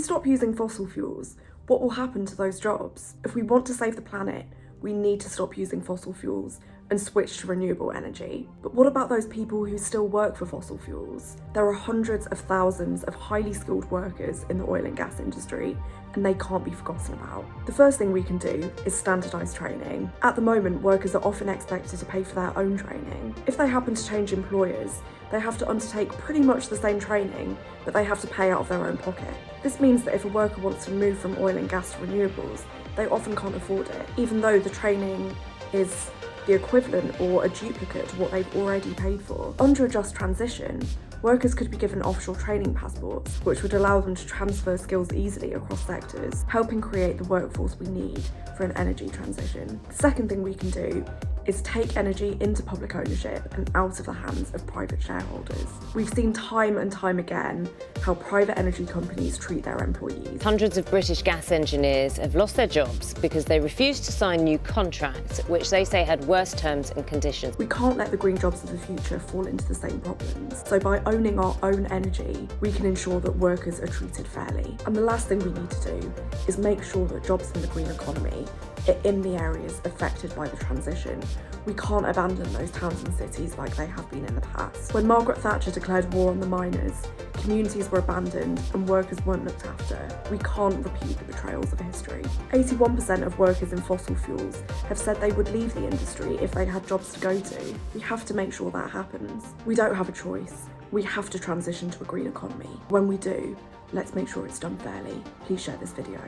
stop using fossil fuels, what will happen to those jobs? If we want to save the planet, we need to stop using fossil fuels and switch to renewable energy. But what about those people who still work for fossil fuels? There are hundreds of thousands of highly skilled workers in the oil and gas industry, and they can't be forgotten about. The first thing we can do is standardise training. At the moment, workers are often expected to pay for their own training. If they happen to change employers, they have to undertake pretty much the same training, but they have to pay out of their own pocket. This means that if a worker wants to move from oil and gas to renewables, they often can't afford it, even though the training is the equivalent or a duplicate to what they've already paid for. Under a just transition, workers could be given offshore training passports, which would allow them to transfer skills easily across sectors, helping create the workforce we need for an energy transition. The second thing we can do is take energy into public ownership and out of the hands of private shareholders. We've seen time and time again how private energy companies treat their employees. Hundreds of British gas engineers have lost their jobs because they refused to sign new contracts, which they say had worse terms and conditions. We can't let the green jobs of the future fall into the same problems. So by owning our own energy, we can ensure that workers are treated fairly. And the last thing we need to do is make sure that jobs in the green economy are in the areas affected by the transition. We can't abandon those towns and cities like they have been in the past. When Margaret Thatcher declared war on the miners, communities were abandoned and workers weren't looked after. We can't repeat the betrayals of history. 81% of workers in fossil fuels have said they would leave the industry if they had jobs to go to. We have to make sure that happens. We don't have a choice. We have to transition to a green economy. When we do, let's make sure it's done fairly. Please share this video.